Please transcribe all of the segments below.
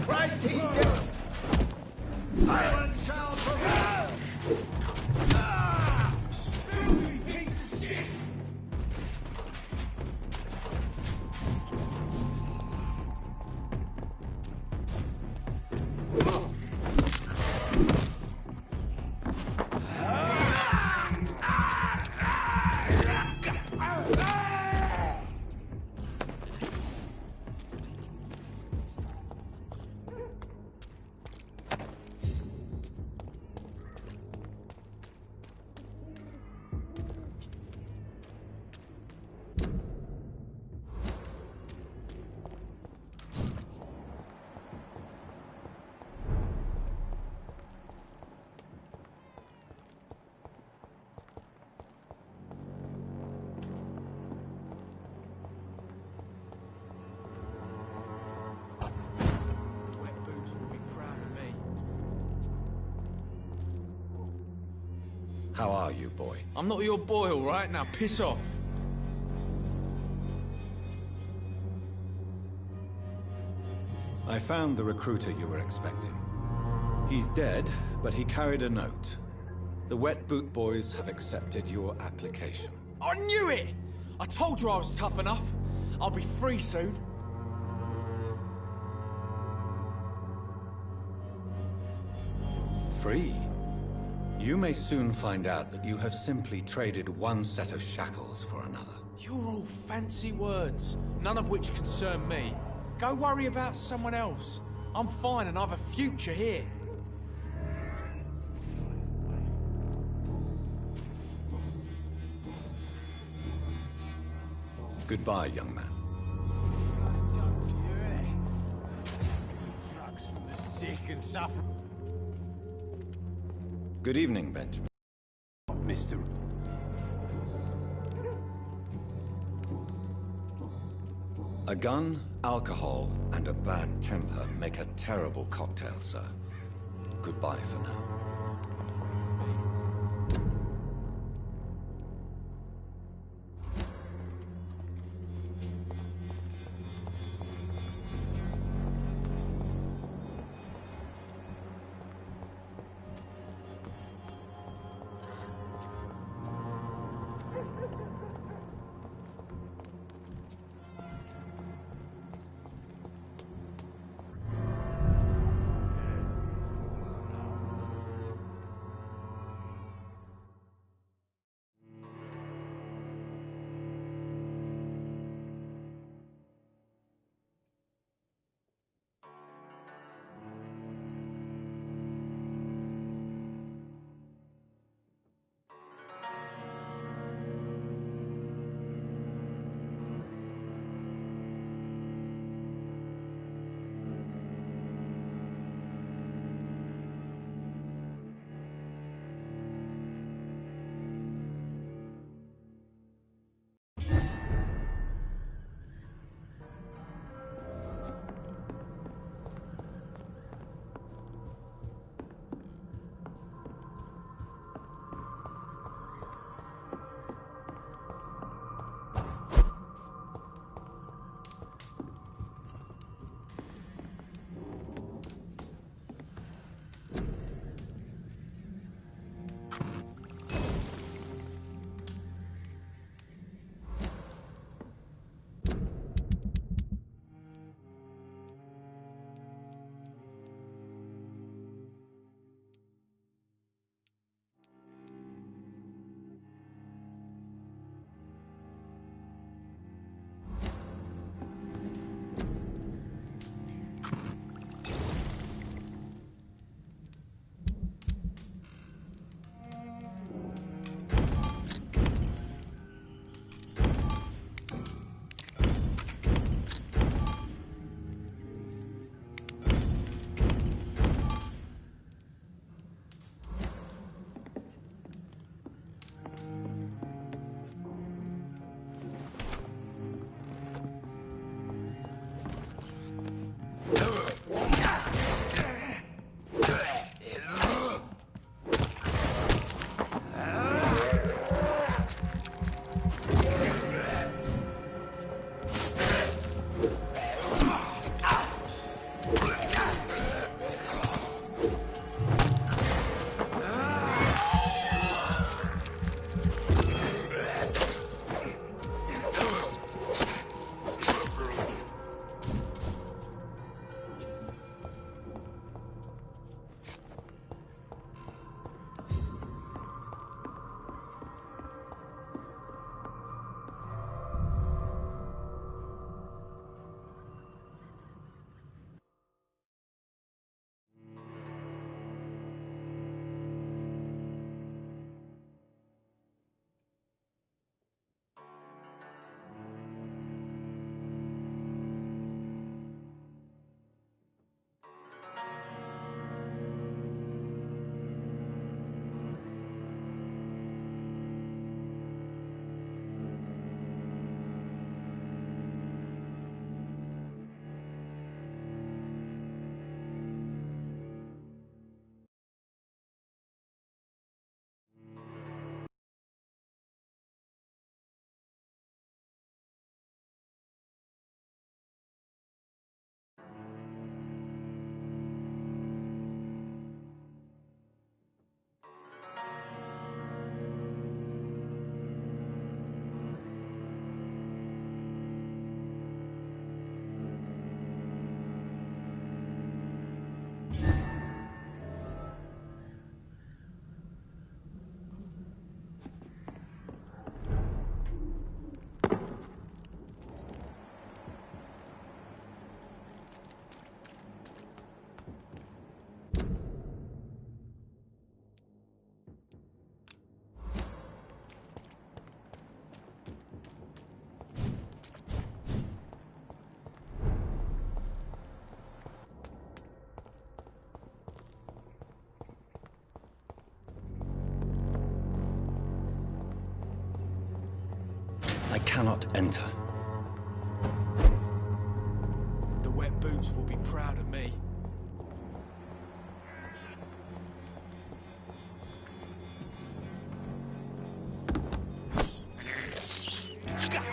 Christ, he's dead! Violent child program! Piece of shit! How are you, boy? I'm not your boy, all right? Now piss off. I found the recruiter you were expecting. He's dead, but he carried a note. The Wet Boot Boys have accepted your application. I knew it! I told you I was tough enough. I'll be free soon. Free? You may soon find out that you have simply traded one set of shackles for another. You're all fancy words, none of which concern me. Go worry about someone else. I'm fine and I have a future here. Goodbye, young man. Drugs from the sick and suffering. Good evening, Benjamin. Mr. A gun, alcohol, and a bad temper make a terrible cocktail, sir. Goodbye for now. cannot enter. The wet boots will be proud of me.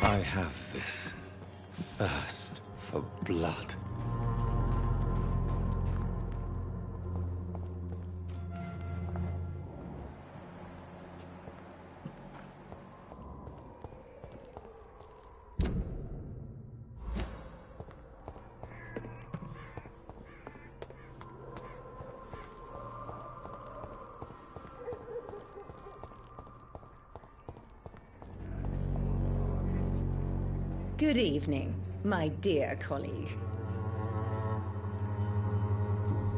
I have this thirst for blood. Good evening, my dear colleague.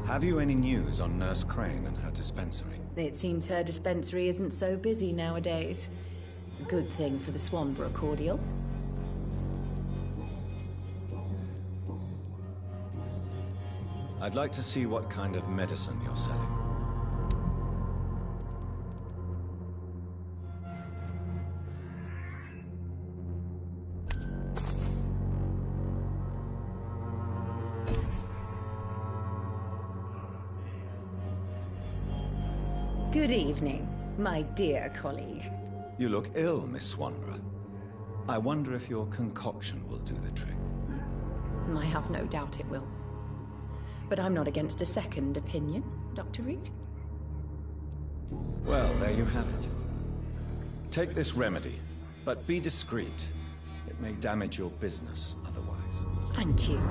Have you any news on Nurse Crane and her dispensary? It seems her dispensary isn't so busy nowadays. A good thing for the Swanborough cordial. I'd like to see what kind of medicine you're selling. Good evening, my dear colleague. You look ill, Miss Swanborough. I wonder if your concoction will do the trick. I have no doubt it will. But I'm not against a second opinion, Dr. Reed. Well, there you have it. Take this remedy, but be discreet. It may damage your business otherwise. Thank you.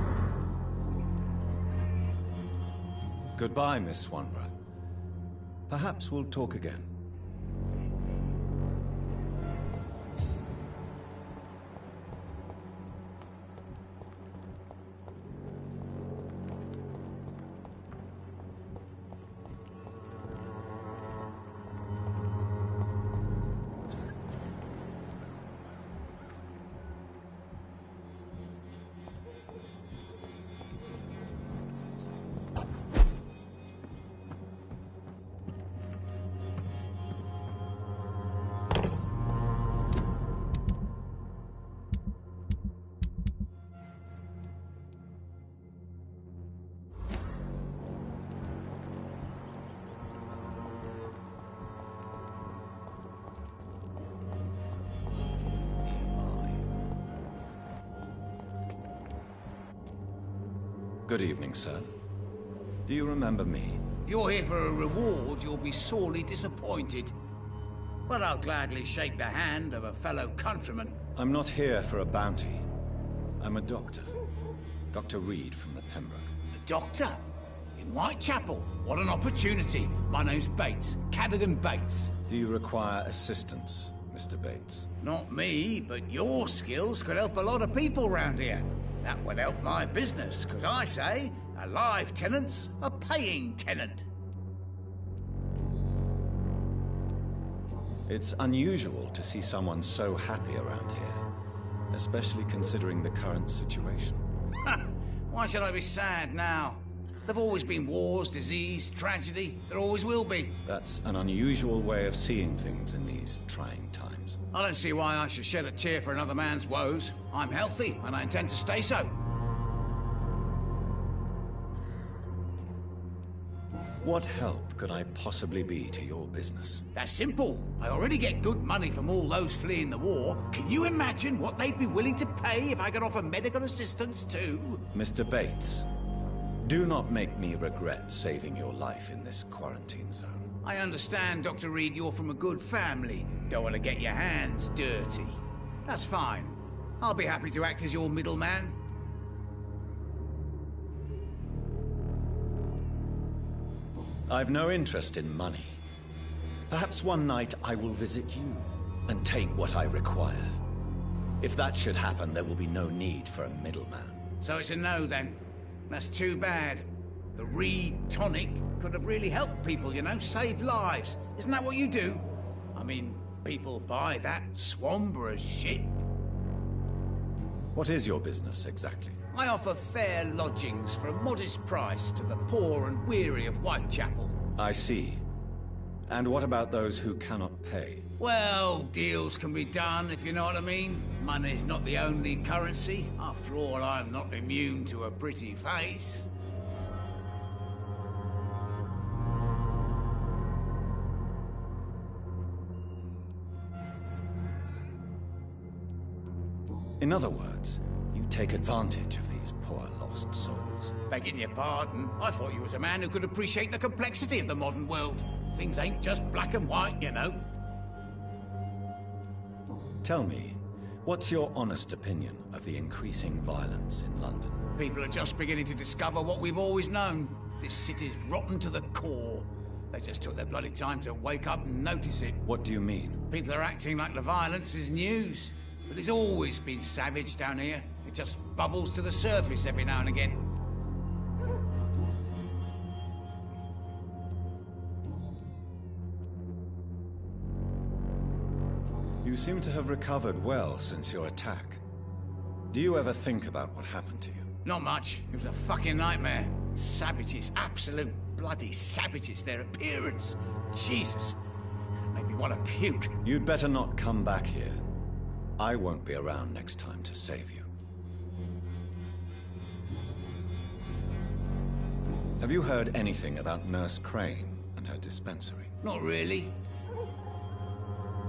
Goodbye, Miss Swanborough. Perhaps we'll talk again. Good evening, sir. Do you remember me? If you're here for a reward, you'll be sorely disappointed. But I'll gladly shake the hand of a fellow countryman. I'm not here for a bounty. I'm a doctor. Dr. Reed from the Pembroke. A doctor? In Whitechapel? What an opportunity. My name's Bates. Cadogan Bates. Do you require assistance, Mr. Bates? Not me, but your skills could help a lot of people round here. That would help my business, because I say, a live tenant's a paying tenant. It's unusual to see someone so happy around here, especially considering the current situation. Why should I be sad now? There've always been wars, disease, tragedy. There always will be. That's an unusual way of seeing things in these trying times. I don't see why I should shed a tear for another man's woes. I'm healthy, and I intend to stay so. What help could I possibly be to your business? That's simple. I already get good money from all those fleeing the war. Can you imagine what they'd be willing to pay if I could offer medical assistance too? Mr. Bates, do not make me regret saving your life in this quarantine zone. I understand, Dr. Reed, you're from a good family. Don't want to get your hands dirty. That's fine. I'll be happy to act as your middleman. I've no interest in money. Perhaps one night I will visit you and take what I require. If that should happen, there will be no need for a middleman. So it's a no, then. That's too bad. The Reed tonic could have really helped people, you know, save lives. Isn't that what you do? I mean, people buy that Swanborough shit. What is your business, exactly? I offer fair lodgings for a modest price to the poor and weary of Whitechapel. I see. And what about those who cannot pay? Well, deals can be done, if you know what I mean. Money's not the only currency. After all, I'm not immune to a pretty face. In other words, you take advantage of these poor lost souls. Begging your pardon, I thought you was a man who could appreciate the complexity of the modern world. Things ain't just black and white, you know. Tell me, what's your honest opinion of the increasing violence in London? People are just beginning to discover what we've always known. This city's rotten to the core. They just took their bloody time to wake up and notice it. What do you mean? People are acting like the violence is news. But it's always been savage down here. It just bubbles to the surface every now and again. You seem to have recovered well since your attack. Do you ever think about what happened to you? Not much. It was a fucking nightmare. Savages, absolute bloody savages. Their appearance. Jesus. Made me want to puke. You'd better not come back here. I won't be around next time to save you. Have you heard anything about Nurse Crane and her dispensary? Not really.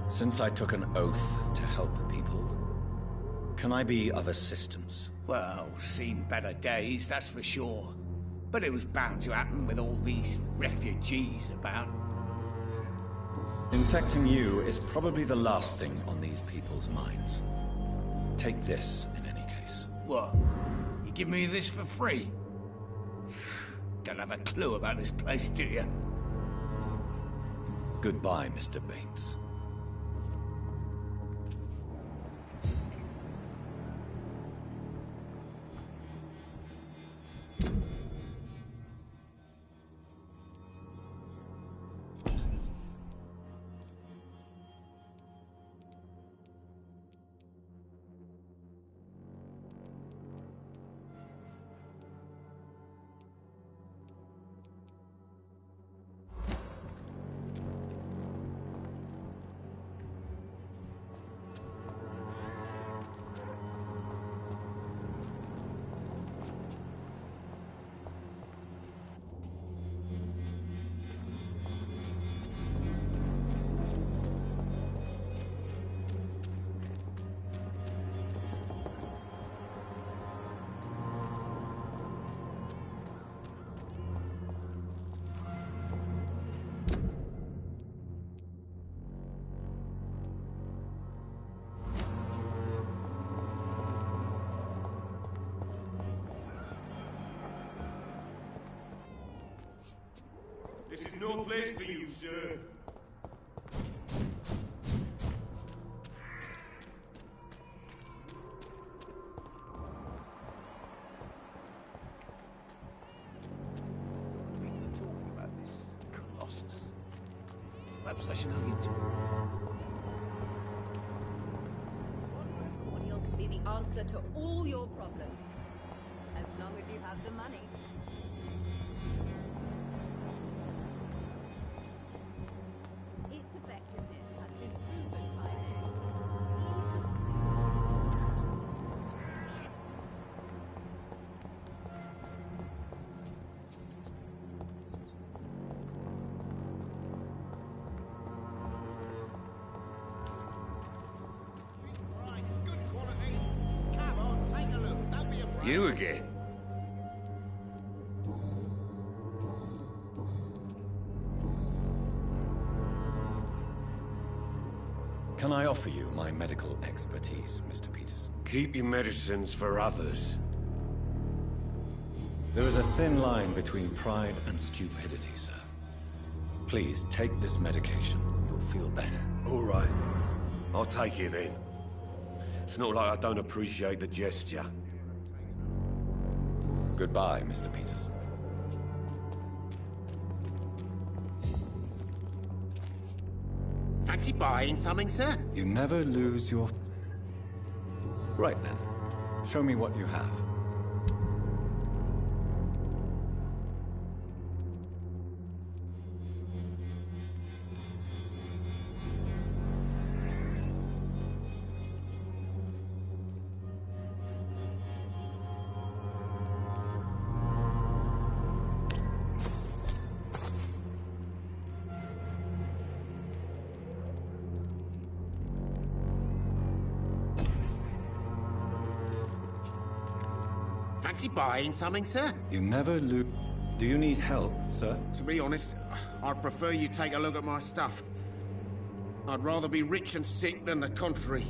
Since I took an oath to help people, can I be of assistance? Well, seen better days, that's for sure. But it was bound to happen with all these refugees about. Infecting you is probably the last thing on these people's minds. Take this, in any case. What? You give me this for free? Don't have a clue about this place, do you? Goodbye, Mr. Bates. This is no place for you, sir. Talking about this Colossus. Perhaps I should look into it. Cornel can be the answer to all your problems, as long as you have the money. Its effectiveness has been proven by many. Good quality. Come on, take a look. Don't be afraid. You again? Can I offer you my medical expertise, Mr. Peters? Keep your medicines for others. There is a thin line between pride and stupidity, sir. Please, take this medication. You'll feel better. All right. I'll take it then. It's not like I don't appreciate the gesture. Goodbye, Mr. Peters. Fancy buying something, sir? You never lose your... Right then. Show me what you have. Fancy buying something, sir? You never lose. Do you need help, sir? To be honest, I'd prefer you take a look at my stuff. I'd rather be rich and sick than the contrary.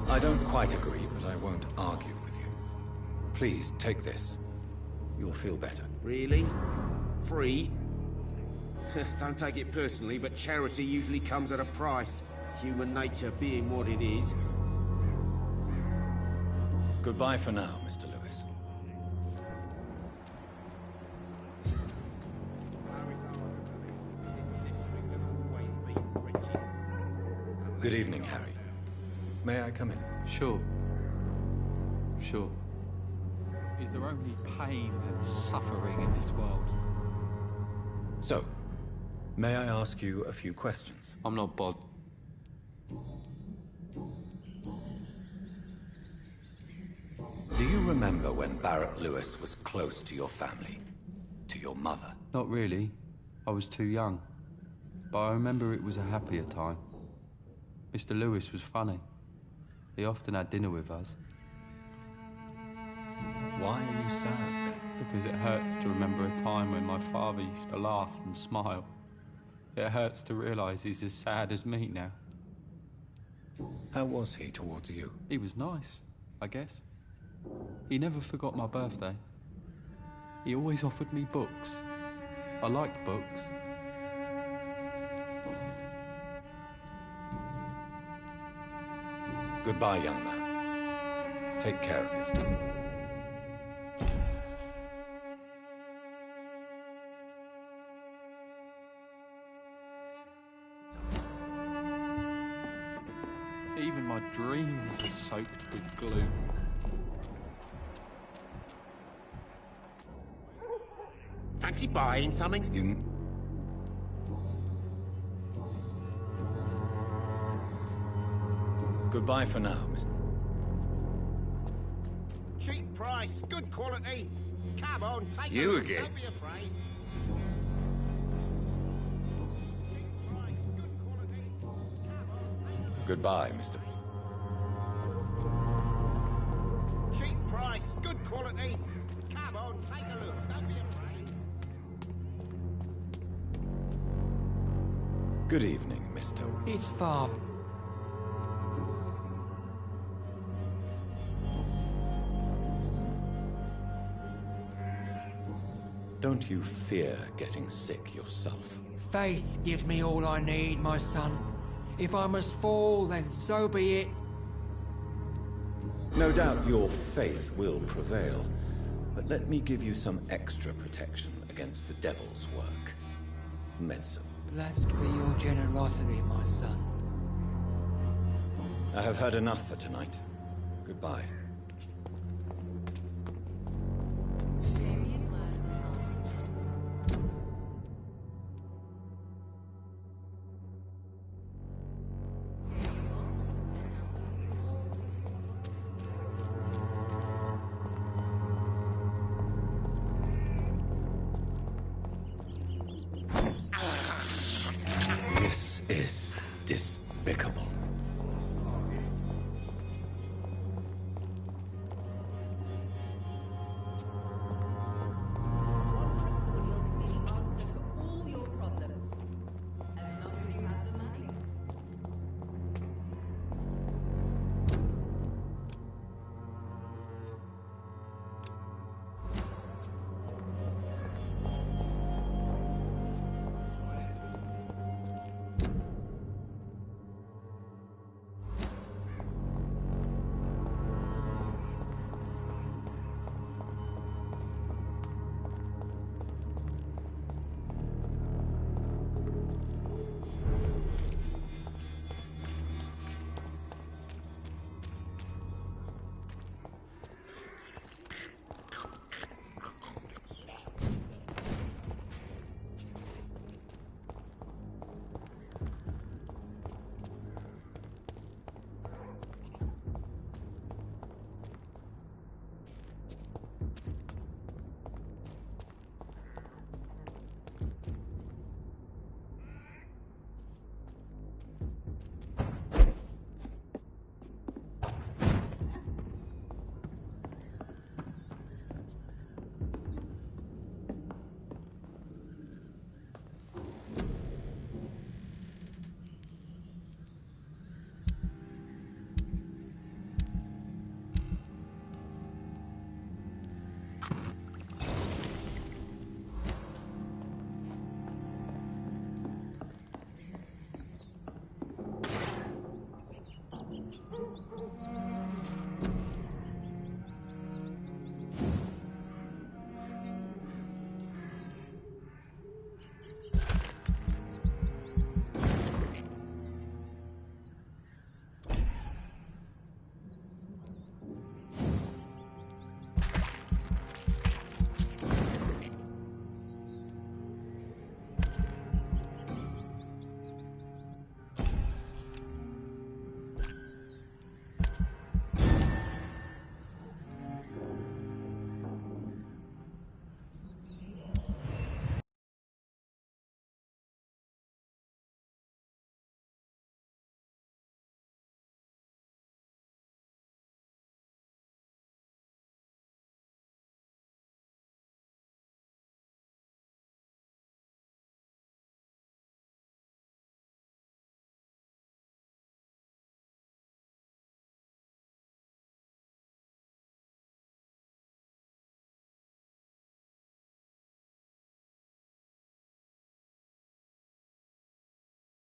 I don't quite agree, but I won't argue with you. Please, take this. You'll feel better. Really? Free? Don't take it personally, but charity usually comes at a price. Human nature being what it is. Goodbye for now, Mr. Lewis. Good evening, Harry. May I come in? Sure. Sure. Is there only pain and suffering in this world? So, may I ask you a few questions? I'm not bothered. Do you remember when Barrett Lewis was close to your family? To your mother? Not really. I was too young. But I remember it was a happier time. Mr. Lewis was funny. He often had dinner with us. Why are you sad then? Because it hurts to remember a time when my father used to laugh and smile. It hurts to realise he's as sad as me now. How was he towards you? He was nice, I guess. He never forgot my birthday. He always offered me books. I liked books. Goodbye, young man. Take care of yourself. Even my dreams are soaked with glue. Fancy buying something? You... Goodbye for now, Mr. Cheap price, good quality. Come on, take You a look. again? Don't be afraid. Goodbye, Mr. Cheap price, good quality. Come on, take a look. Don't be afraid. Good evening, Mr. It's far. Don't you fear getting sick yourself? Faith gives me all I need, my son. If I must fall, then so be it. No doubt your faith will prevail, but let me give you some extra protection against the devil's work. Medicine. Blessed be your generosity, my son. I have had enough for tonight. Goodbye. This is disgrace.